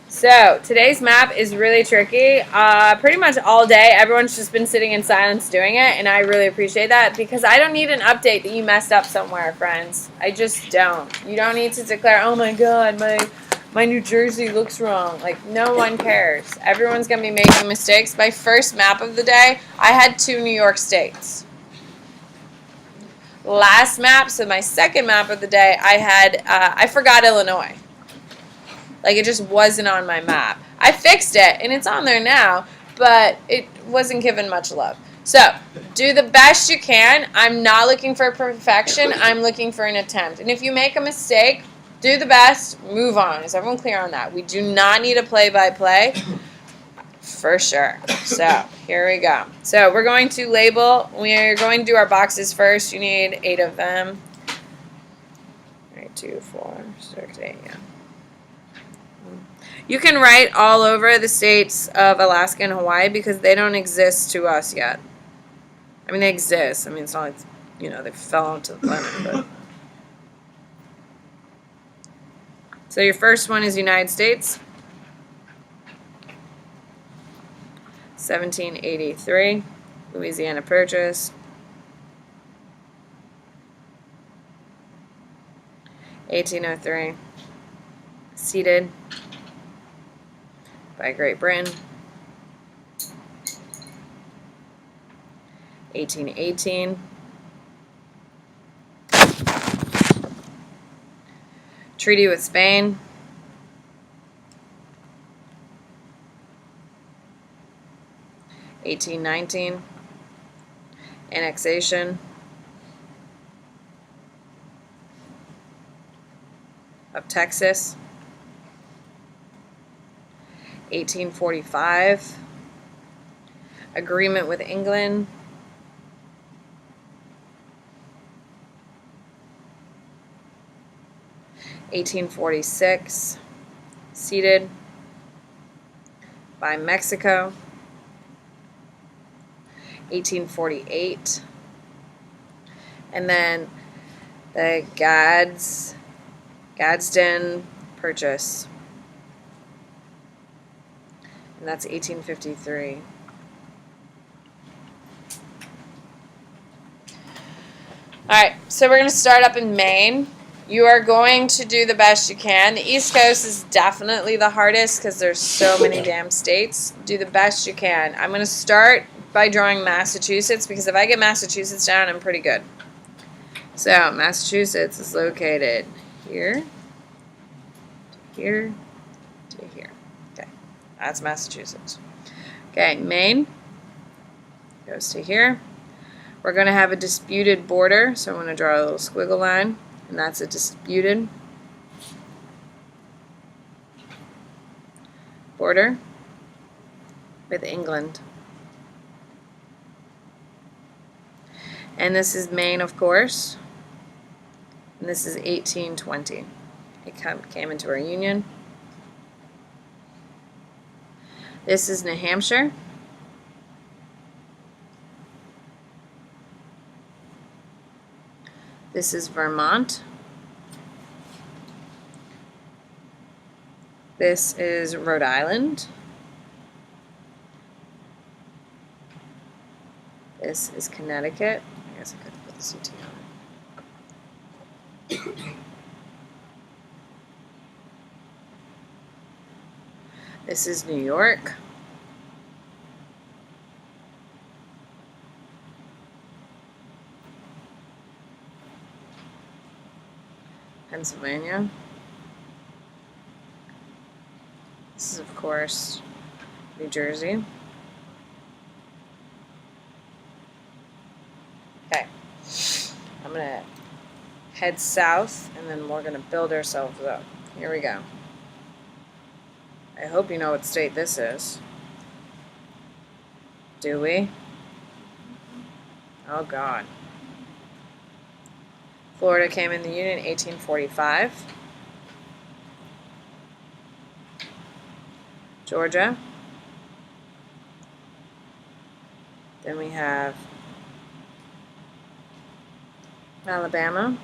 So today's map is really tricky. Pretty much all day, everyone's just been sitting in silence doing it, and I really appreciate that because I don't need an update that you messed up somewhere, friends. I just don't. You don't need to declare, "Oh my God, my New Jersey looks wrong." Like, no one cares. Everyone's gonna be making mistakes. My first map of the day, I had 2 New York states. Last map, so my second map of the day, I forgot Illinois. Like, it just wasn't on my map. I fixed it, and it's on there now, but it wasn't given much love. So, do the best you can. I'm not looking for perfection. I'm looking for an attempt. And if you make a mistake, do the best, move on. Is everyone clear on that? We do not need a play-by-play, for sure. So, here we go. So, we're going to label. We're going to do our boxes first. You need 8 of them. 1, 2, 4, 6, 8, yeah. You can write all over the states of Alaska and Hawaii because they don't exist to us yet. I mean, they exist. I mean, it's not like, they fell onto the planet. But. So your first one is United States. 1783, Louisiana Purchase. 1803, ceded by Great Britain. 1818, treaty with Spain. 1819, annexation of Texas. 1845, agreement with England. 1846, ceded by Mexico. 1848, and then the Gadsden Purchase, and that's 1853. Alright, so we're going to start up in Maine. You are going to do the best you can. The East Coast is definitely the hardest because there's so many damn states. Do the best you can. I'm going to start by drawing Massachusetts because if I get Massachusetts down, I'm pretty good. So, Massachusetts is located here, to here, to here. Okay, that's Massachusetts. Okay, Maine goes to here. We're going to have a disputed border, so I'm going to draw a little squiggle line, and that's a disputed border with England. And this is Maine, of course, and this is 1820. It came into our union. This is New Hampshire. This is Vermont. This is Rhode Island. This is Connecticut. I guess I could put the CT on it. This is New York. Pennsylvania. This is, of course, New Jersey. Okay. I'm going to head south, and then we're going to build ourselves up. Here we go. I hope you know what state this is. Do we? Oh, God. Florida came in the Union in 1845. Georgia. Then we have Alabama.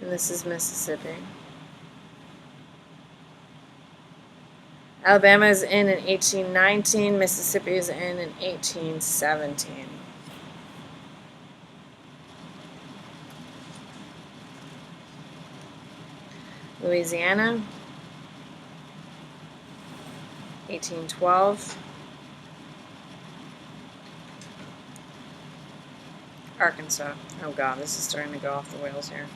And this is Mississippi. Alabama is in 1819. Mississippi is in 1817. Louisiana, 1812. Arkansas. Oh God, this is starting to go off the rails here.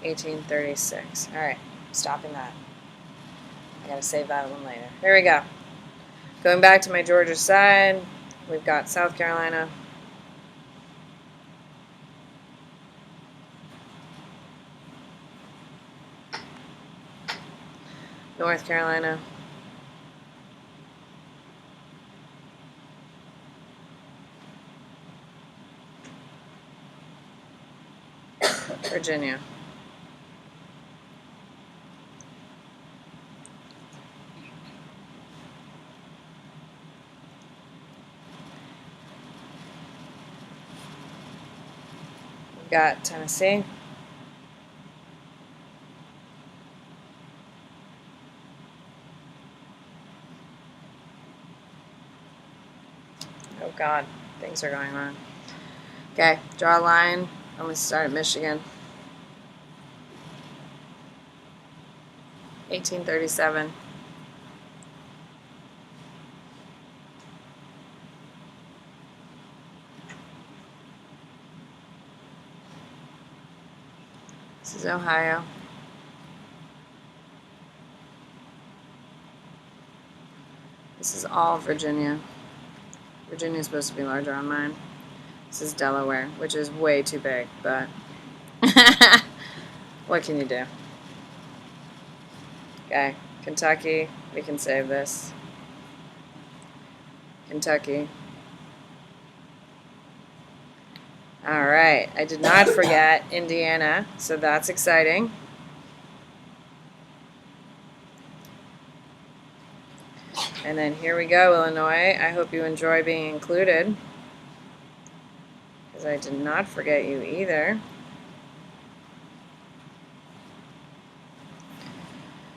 1836. All right, stopping that. I gotta save that one later. Here we go. Going back to my Georgia side, we've got South Carolina. North Carolina. Virginia. We've got Tennessee. Oh God, things are going wrong. Okay, draw a line. I'm going to start at Michigan. 1837. This is Ohio. This is all Virginia. Virginia is supposed to be larger on mine. This is Delaware, which is way too big, but what can you do? Okay, Kentucky, we can save this. Kentucky. All right, I did not forget Indiana, so that's exciting. And then here we go, Illinois. I hope you enjoy being included, because I did not forget you either.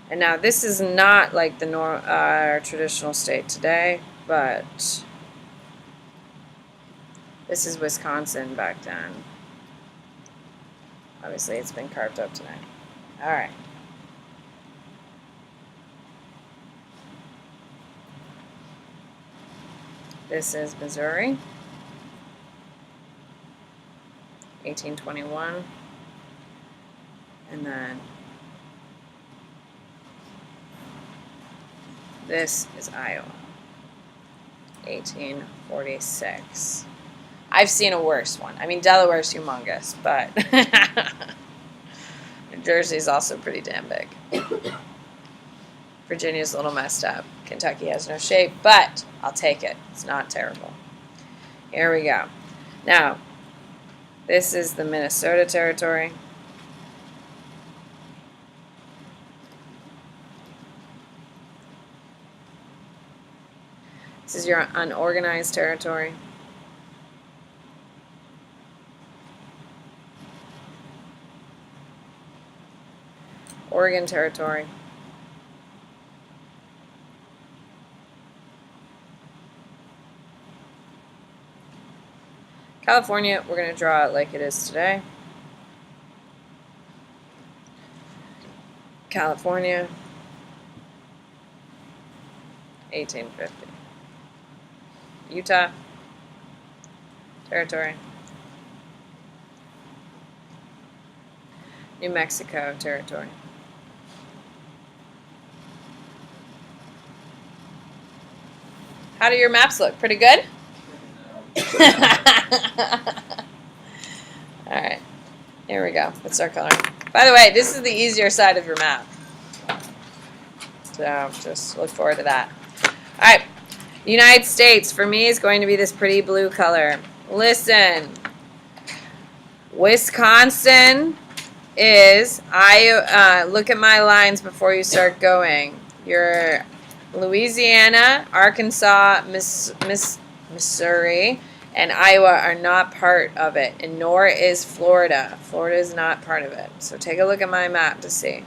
And now this is not like the our traditional state today, but this is Wisconsin back then. Obviously, it's been carved up tonight. All right. This is Missouri, 1821. And then this is Iowa, 1846. I've seen a worse one. I mean, Delaware's humongous, but New Jersey's also pretty damn big. Virginia's a little messed up. Kentucky has no shape, but I'll take it. It's not terrible. Here we go. Now, this is the Minnesota territory. This is your unorganized territory. Oregon territory. California, we're going to draw it like it is today. California, 1850. Utah, territory. New Mexico, territory. How do your maps look? Pretty good? Alright, here we go. Let's start coloring. By the way, this is the easier side of your map. So just look forward to that. Alright, United States for me is going to be this pretty blue color. Listen, Wisconsin is, look at my lines before you start going. Your Louisiana, Arkansas, Missouri, and Iowa are not part of it, and nor is Florida. Florida is not part of it. So take a look at my map to see.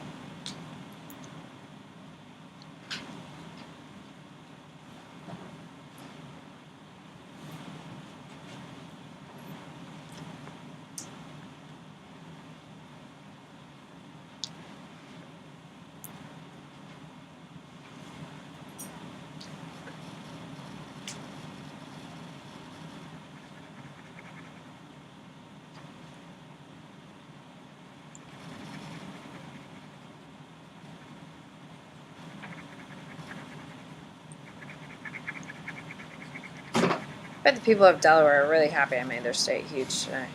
I bet the people of Delaware are really happy I made their state huge today.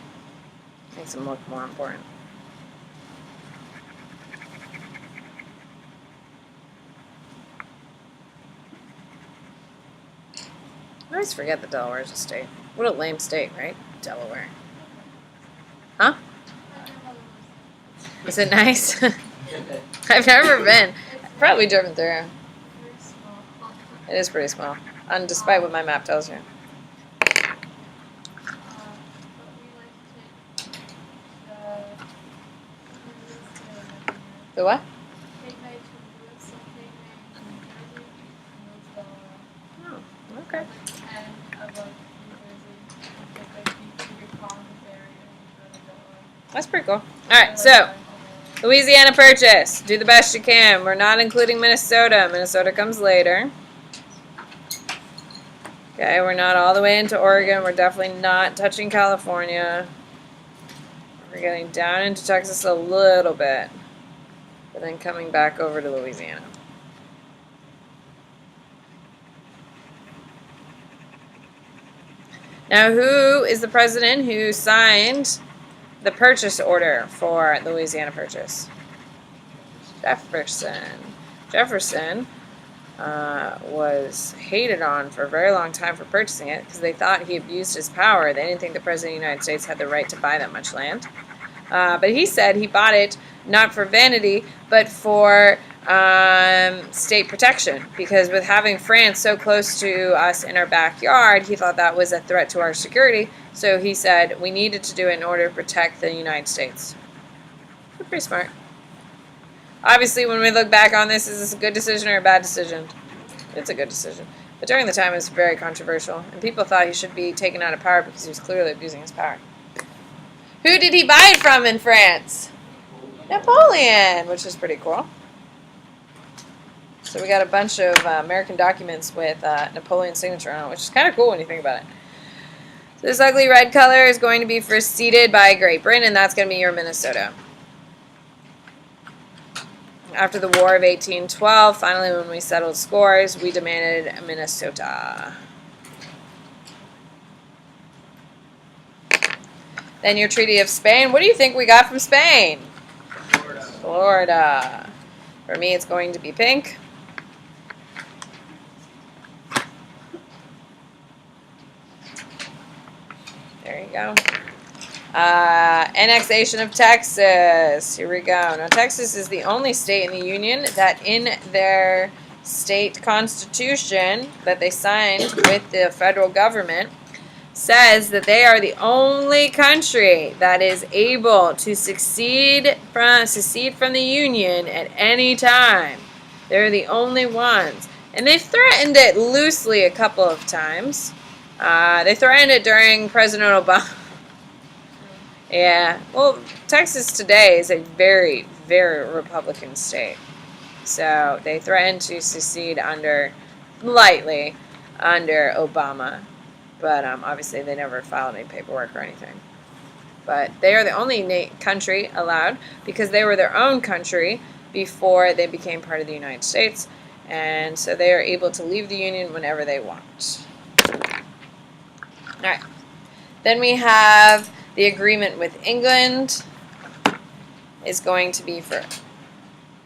Makes them look more important. I always forget that Delaware is a state. What a lame state, right? Delaware. Huh? Is it nice? I've never been. I've probably driven through. It is pretty small, and despite what my map tells you. The what? Oh, okay. That's pretty cool. All right, so Louisiana Purchase. Do the best you can. We're not including Minnesota. Minnesota comes later. Okay, we're not all the way into Oregon. We're definitely not touching California. We're getting down into Texas a little bit, but then coming back over to Louisiana. Now, who is the president who signed the purchase order for the Louisiana Purchase? Jefferson. Jefferson was hated on for a very long time for purchasing it because they thought he abused his power. They didn't think the President of the United States had the right to buy that much land. But he said he bought it not for vanity, but for state protection, because with having France so close to us in our backyard, he thought that was a threat to our security. So he said we needed to do it in order to protect the United States. They're pretty smart. Obviously, when we look back on this, is this a good decision or a bad decision? It's a good decision. But during the time, it was very controversial, and people thought he should be taken out of power because he was clearly abusing his power. Who did he buy it from in France? Napoleon, which is pretty cool. So we got a bunch of American documents with Napoleon's signature on it, which is kind of cool when you think about it. So this ugly red color is going to be first ceded by Great Britain, and that's going to be your Minnesota. After the War of 1812, finally when we settled scores, we demanded Minnesota. Then your Treaty of Spain. What do you think we got from Spain? Florida. Florida. For me, it's going to be pink. There you go. Annexation of Texas. Here we go. Now, Texas is the only state in the Union that in their state constitution that they signed with the federal government says that they are the only country that is able to secede from the Union at any time. They're the only ones. And they've threatened it loosely a couple of times. They threatened it during President Obama. Yeah, well, Texas today is a very, very Republican state. So they threatened to secede lightly under Obama. But obviously they never filed any paperwork or anything. But they are the only country allowed because they were their own country before they became part of the United States. And so they are able to leave the Union whenever they want. All right. Then we have the agreement with England. Is going to be for,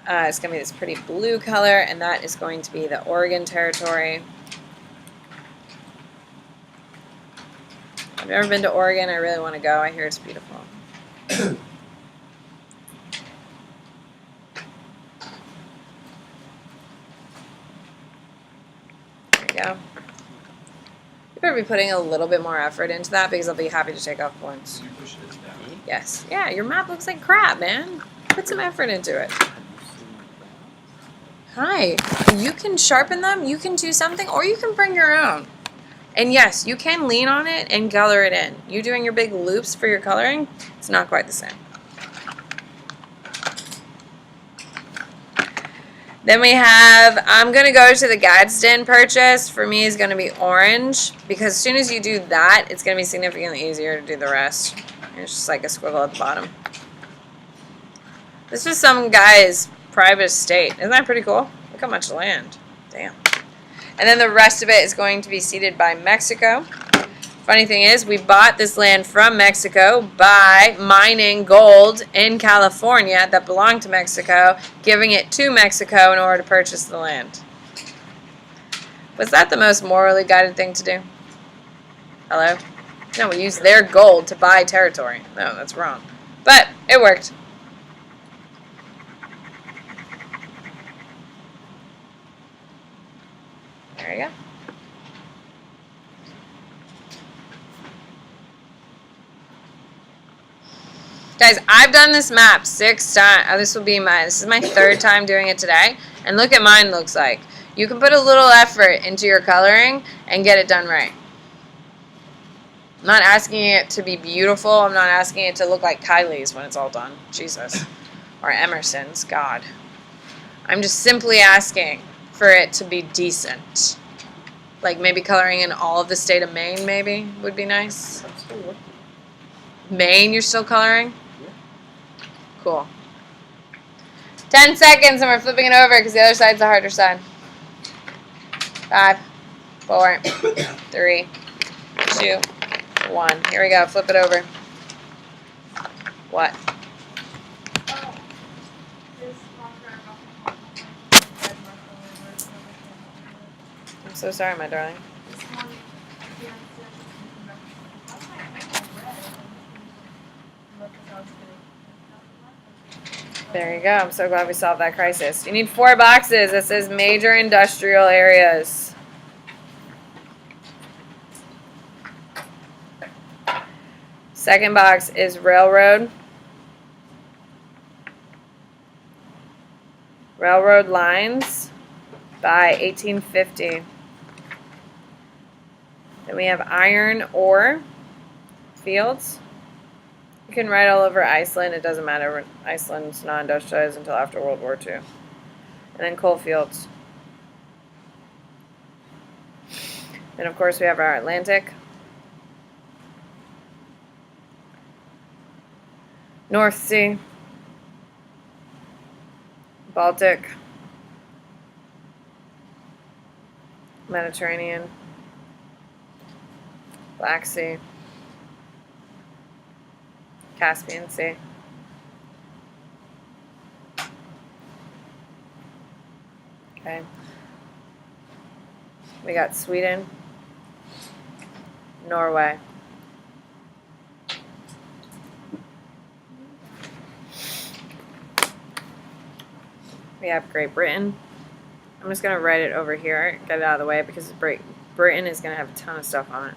it's going to be this pretty blue color, and that is going to be the Oregon Territory. I've never been to Oregon. I really want to go. I hear it's beautiful. There you go. You better be putting a little bit more effort into that because I'll be happy to take off points. You push this down. Yes. Yeah, your map looks like crap, man. Put some effort into it. Hi. You can sharpen them, you can do something, or you can bring your own. And yes, you can lean on it and color it in. You doing your big loops for your coloring, it's not quite the same. Then we have, I'm going to go to the Gadsden purchase. For me, is going to be orange. Because as soon as you do that, it's going to be significantly easier to do the rest. It's just like a squiggle at the bottom. This is some guy's private estate. Isn't that pretty cool? Look how much land. Damn. And then the rest of it is going to be ceded by Mexico. Funny thing is, we bought this land from Mexico by mining gold in California that belonged to Mexico, giving it to Mexico in order to purchase the land. Was that the most morally guided thing to do? Hello? No, we used their gold to buy territory. No, that's wrong. But it worked. There you go. Guys, I've done this map 6 times. This is my 3rd time doing it today. And look at mine looks like. You can put a little effort into your coloring and get it done right. I'm not asking it to be beautiful. I'm not asking it to look like Kylie's when it's all done. Jesus. Or Emerson's. God. I'm just simply asking for it to be decent. Like maybe coloring in all of the state of Maine maybe would be nice. I'm still working. Maine, you're still coloring? Cool. 10 seconds and we're flipping it over because the other side's the harder side. 5, 4, 3, 2, 1. Here we go. Flip it over. What? I'm so sorry, my darling. There you go. I'm so glad we solved that crisis. You need 4 boxes. It says major industrial areas. Second box is railroad. Railroad lines by 1850. Then we have iron ore fields. You can write all over Iceland. It doesn't matter. Iceland's not industrialized until after World War II. And then coal fields. Then, of course, we have our Atlantic. North Sea. Baltic. Mediterranean. Black Sea. Caspian Sea. Okay. We got Sweden, Norway. We have Great Britain. I'm just going to write it over here, get it out of the way, because Britain is going to have a ton of stuff on it.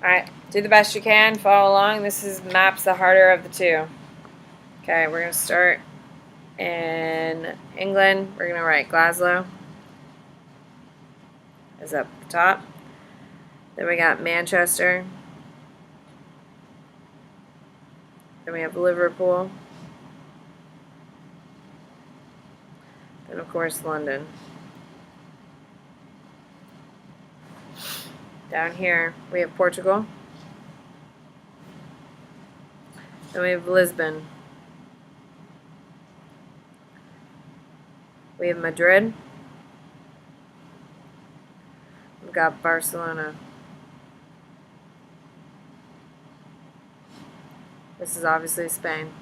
Alright, do the best you can, follow along. This is maps the harder of the two. Okay, we're going to start in England. We're going to write Glasgow is up the top. Then we got Manchester. Then we have Liverpool. Then of course London. Down here we have Portugal. Then we have Lisbon. We have Madrid. We've got Barcelona. This is obviously Spain.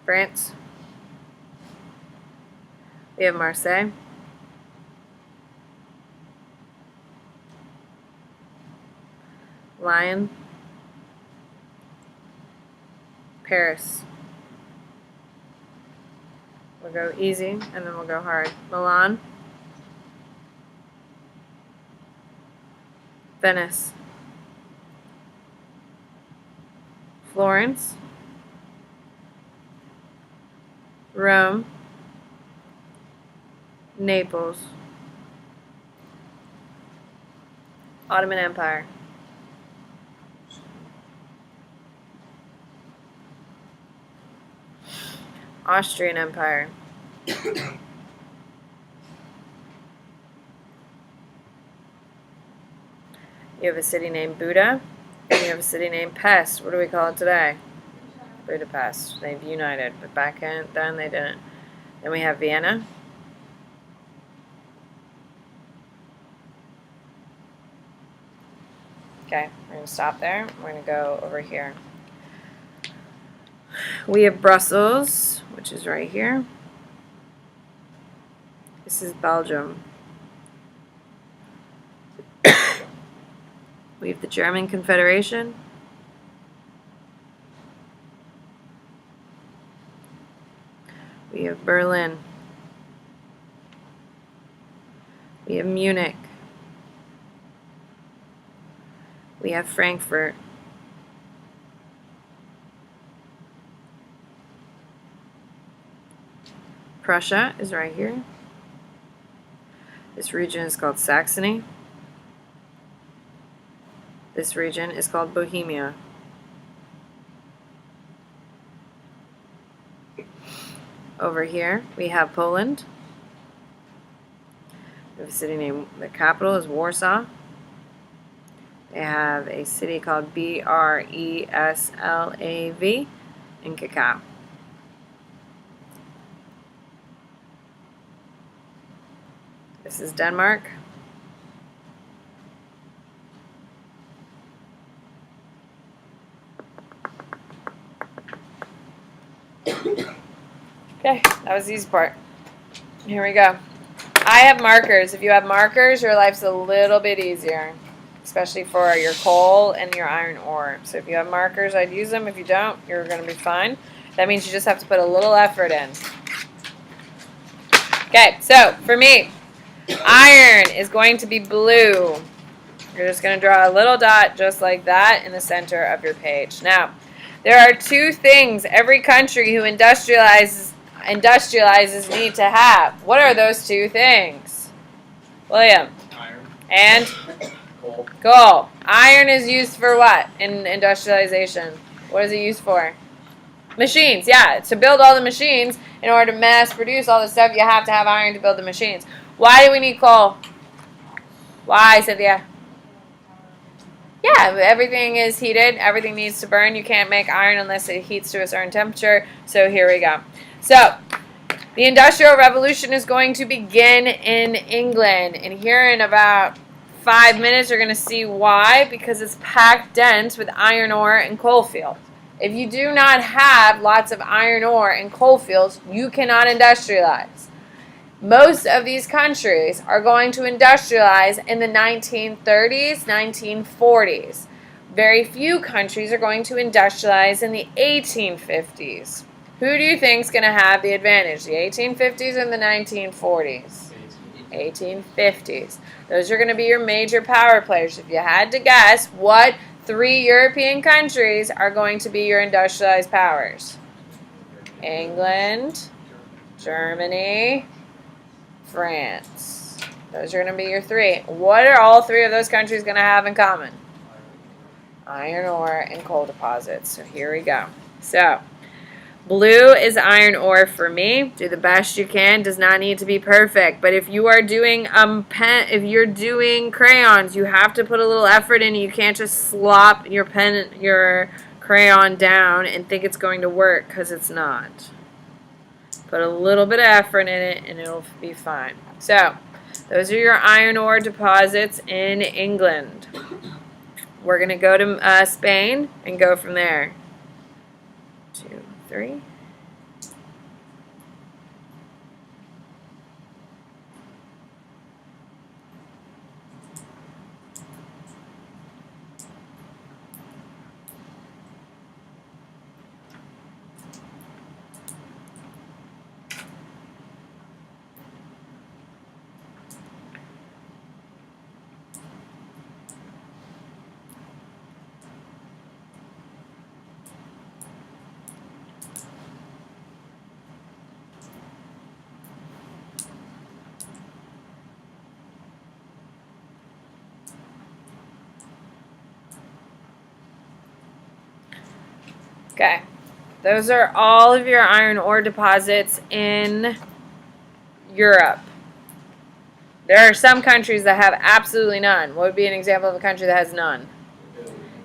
France. We have Marseille. Lyon. We'll go easy, and then we'll go hard. Milan. Venice. Florence. Rome. Naples. Ottoman Empire. Austrian Empire. You have a city named Buda, and you have a city named Pest. What do we call it today? Budapest. They've united, but back then they didn't. Then we have Vienna. Okay, we're going to stop there. We're going to go over here. We have Brussels, which is right here. This is Belgium. We have the German Confederation. We have Berlin. We have Munich. We have Frankfurt. Prussia is right here. This region is called Saxony. This region is called Bohemia. Over here we have Poland. We have a city named, the capital is Warsaw. They have a city called Breslav in Krakow. This is Denmark. Okay, that was the easy part. Here we go. I have markers. If you have markers, your life's a little bit easier, especially for your coal and your iron ore. So if you have markers, I'd use them. If you don't, you're going to be fine. That means you just have to put a little effort in. Okay, so for me, iron is going to be blue. You're just going to draw a little dot just like that in the center of your page. Now, there are two things every country who industrializes need to have. What are those two things? William? Iron. And? Coal. Coal. Iron is used for what in industrialization? What is it used for? Machines, yeah. To build all the machines, in order to mass produce all the stuff, you have to have iron to build the machines. Why do we need coal? Why, Cynthia? Yeah, everything is heated. Everything needs to burn. You can't make iron unless it heats to a certain temperature. So here we go. So, the Industrial Revolution is going to begin in England. And here in about 5 minutes, you're going to see why. Because it's packed dense with iron ore and coal fields. If you do not have lots of iron ore and coal fields, you cannot industrialize. Most of these countries are going to industrialize in the 1930s, 1940s. Very few countries are going to industrialize in the 1850s. Who do you think is going to have the advantage, the 1850s or the 1940s? 1850s. Those are going to be your major power players. If you had to guess, what 3 European countries are going to be your industrialized powers? England, Germany, France. Those are going to be your 3. What are all 3 of those countries going to have in common? Iron ore and coal deposits. So here we go. So, blue is iron ore for me. Do the best you can. Does not need to be perfect. But if you are doing if you're doing crayons, you have to put a little effort in. You can't just slop your crayon down and think it's going to work, because it's not. Put a little bit of effort in it and it'll be fine. So, those are your iron ore deposits in England. We're going to go to Spain and go from there. 2, 3. Okay. Those are all of your iron ore deposits in Europe. There are some countries that have absolutely none. What would be an example of a country that has none?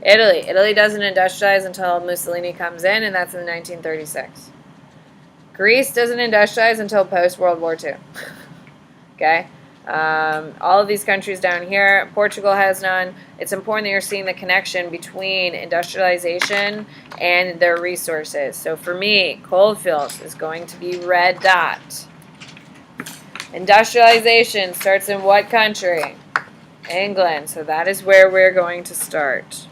Italy. Italy doesn't industrialize until Mussolini comes in, and that's in 1936. Greece doesn't industrialize until post-World War II. Okay? All of these countries down here, Portugal has none. It's important that you're seeing the connection between industrialization and their resources. So for me, coalfields is going to be red dot. Industrialization starts in what country? England. So that is where we're going to start.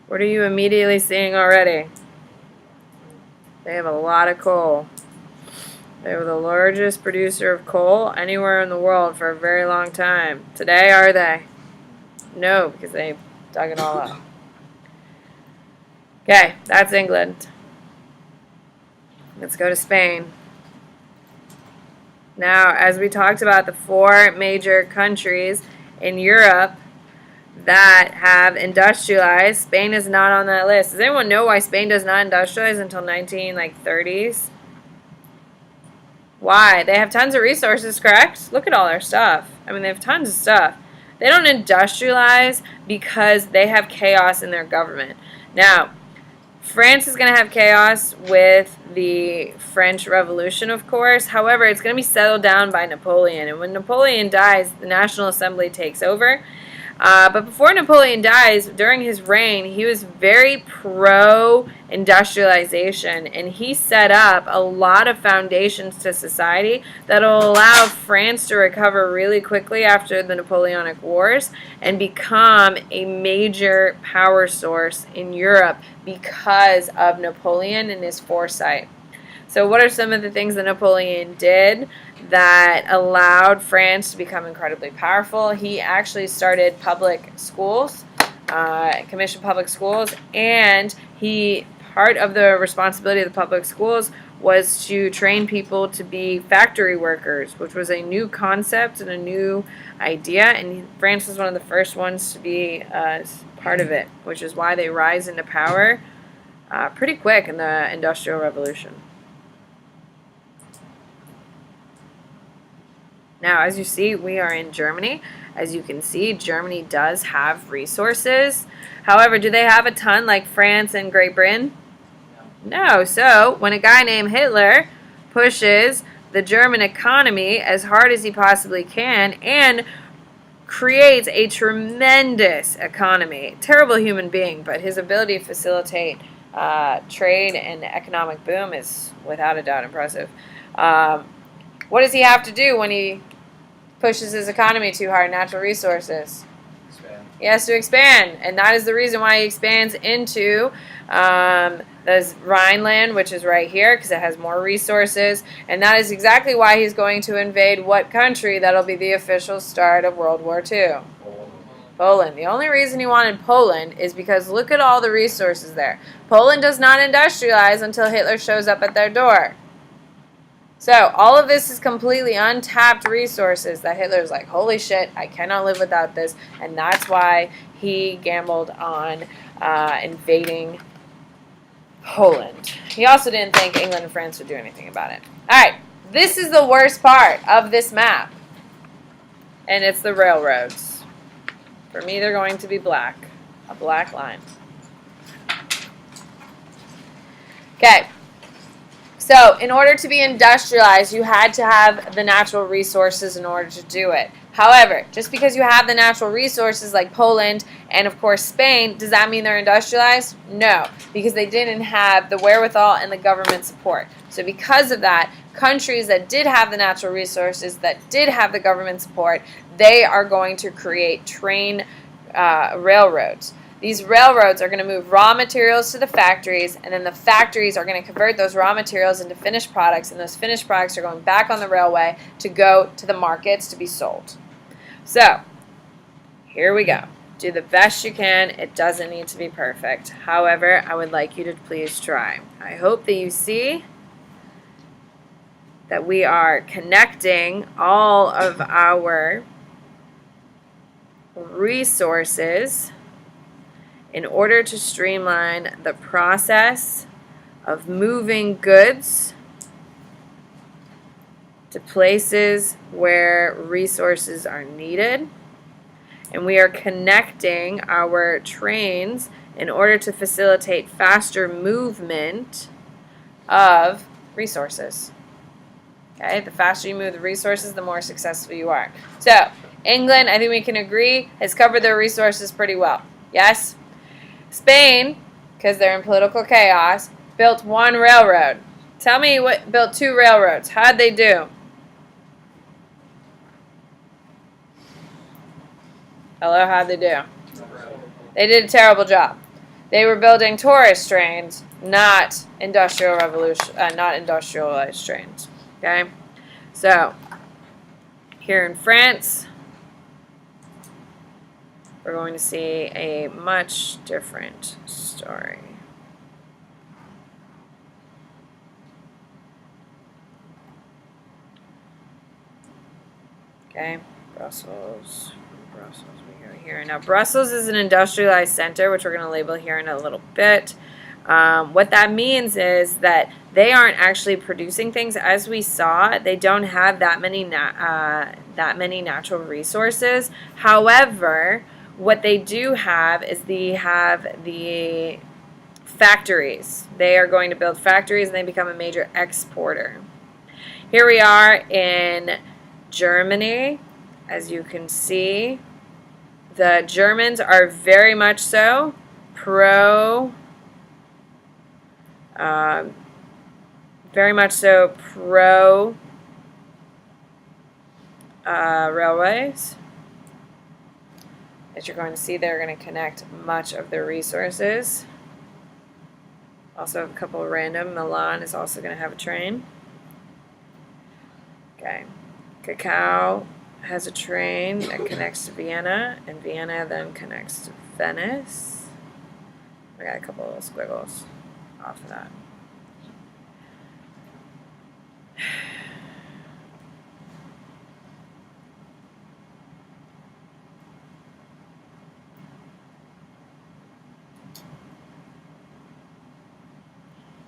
What are you immediately seeing already? They have a lot of coal. They were the largest producer of coal anywhere in the world for a very long time. Today, are they? No, because they dug it all up. Okay, that's England. Let's go to Spain. Now, as we talked about the 4 major countries in Europe that have industrialized, Spain is not on that list. Does anyone know why Spain does not industrialize until 1930s? Why? They have tons of resources, correct? Look at all their stuff. I mean, they have tons of stuff. They don't industrialize because they have chaos in their government. Now, France is going to have chaos with the French Revolution, of course. However, it's going to be settled down by Napoleon. And when Napoleon dies, the National Assembly takes over. But before Napoleon dies, during his reign, he was very pro-industrialization, and he set up a lot of foundations to society that will allow France to recover really quickly after the Napoleonic Wars and become a major power source in Europe because of Napoleon and his foresight. So what are some of the things that Napoleon did that allowed France to become incredibly powerful? He actually started public schools, commissioned public schools, and part of the responsibility of the public schools was to train people to be factory workers, which was a new concept and a new idea, and France was one of the first ones to be part of it, which is why they rise into power pretty quick in the Industrial Revolution. Now, as you see, we are in Germany. As you can see, Germany does have resources. However, do they have a ton like France and Great Britain? No. So, when a guy named Hitler pushes the German economy as hard as he possibly can and creates a tremendous economy, terrible human being, but his ability to facilitate trade and economic boom is without a doubt impressive. What does he have to do when he pushes his economy too hard? Natural resources. Expand. He has to expand, and that is the reason why he expands into the Rhineland, which is right here, because it has more resources, and that is exactly why he's going to invade what country? That'll be the official start of World War II. Poland. The only reason he wanted Poland is because look at all the resources there. Poland does not industrialize until Hitler shows up at their door. So, all of this is completely untapped resources that Hitler's like, holy shit, I cannot live without this. And that's why he gambled on invading Poland. He also didn't think England and France would do anything about it. Alright, this is the worst part of this map. And it's the railroads. For me, they're going to be black. A black line. Okay. So, in order to be industrialized, you had to have the natural resources in order to do it. However, just because you have the natural resources like Poland and, of course, Spain, does that mean they're industrialized? No, because they didn't have the wherewithal and the government support. So because of that, countries that did have the natural resources, that did have the government support, they are going to create railroads. These railroads are going to move raw materials to the factories, and then the factories are going to convert those raw materials into finished products, and those finished products are going back on the railway to go to the markets to be sold. So, here we go. Do the best you can. It doesn't need to be perfect. However, I would like you to please try. I hope that you see that we are connecting all of our resources in order to streamline the process of moving goods to places where resources are needed. And we are connecting our trains in order to facilitate faster movement of resources. Okay, the faster you move the resources, the more successful you are. So, England, I think we can agree, has covered their resources pretty well. Yes? Spain, because they're in political chaos, built one railroad. Tell me what built 2 railroads. How'd they do? Hello, how'd they do? They did a terrible job. They were building tourist trains, not not industrialized trains. Okay? So, here in France, we're going to see a much different story. Okay, Brussels, we go here. Now, Brussels is an industrialized center, which we're going to label here in a little bit. What that means is that they aren't actually producing things. As we saw, they don't have that many natural resources. However, what they do have is they have the factories. They are going to build factories and they become a major exporter. Here we are in Germany. As you can see, the Germans are very much so pro railways. As you're going to see, they're going to connect much of their resources. Also, a couple of random. Milan is also going to have a train. Okay. Cacao has a train that connects to Vienna, and Vienna then connects to Venice. I got a couple of little squiggles off of that.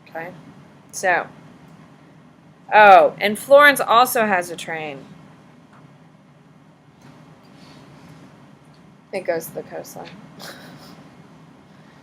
Okay, so, oh, and Florence also has a train. It goes to the coastline.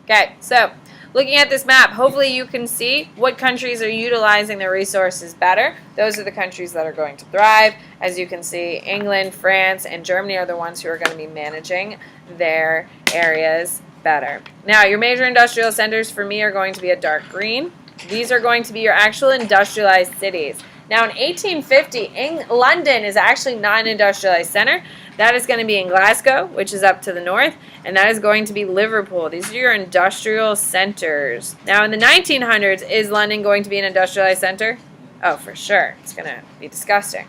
Okay, so looking at this map, hopefully you can see what countries are utilizing their resources better. Those are the countries that are going to thrive. As you can see, England, France, and Germany are the ones who are going to be managing their areas better. Now, your major industrial centers for me are going to be a dark green. These are going to be your actual industrialized cities. Now, in 1850, London is actually not an industrialized center. That is going to be in Glasgow, which is up to the north, and that is going to be Liverpool. These are your industrial centers. Now, in the 1900s, is London going to be an industrialized center? Oh, for sure. It's going to be disgusting.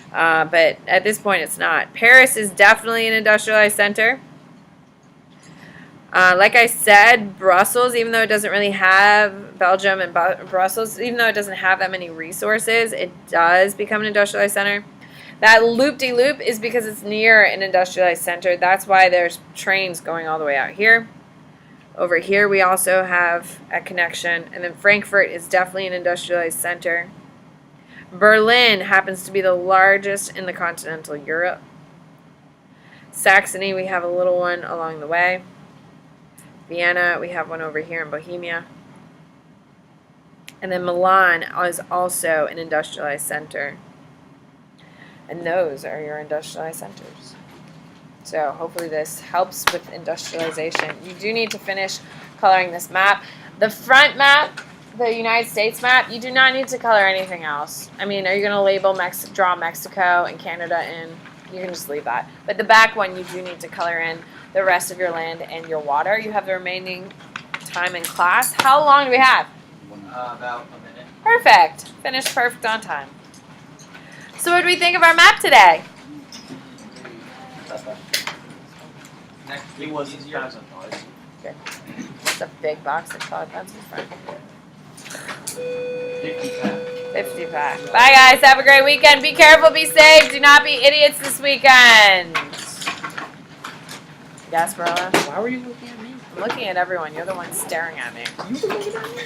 But at this point, it's not. Paris is definitely an industrialized center. Like I said, Brussels, even though it doesn't really have, Belgium and Brussels, even though it doesn't have that many resources, it does become an industrialized center. That loop-de-loop is because it's near an industrialized center. That's why there's trains going all the way out here. Over here we also have a connection. And then Frankfurt is definitely an industrialized center. Berlin happens to be the largest in the continental Europe. Saxony, we have a little one along the way. Vienna, we have one over here in Bohemia. And then Milan is also an industrialized center. And those are your industrialized centers. So hopefully this helps with industrialization. You do need to finish coloring this map. The front map, the United States map, you do not need to color anything else. I mean, are you going to label draw Mexico and Canada in? You can just leave that. But the back one, you do need to color in the rest of your land and your water. You have the remaining time in class. How long do we have? About a minute. Perfect. Finished perfect on time. So what do we think of our map today? Next week was easier. Good. It's a big box of colored pencils, Frank. 50 cents. 55. Bye, guys. Have a great weekend. Be careful. Be safe. Do not be idiots this weekend. Yes, Marilla? Why were you looking at me? I'm looking at everyone. You're the one staring at me. You were looking at me.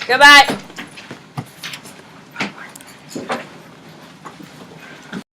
Goodbye.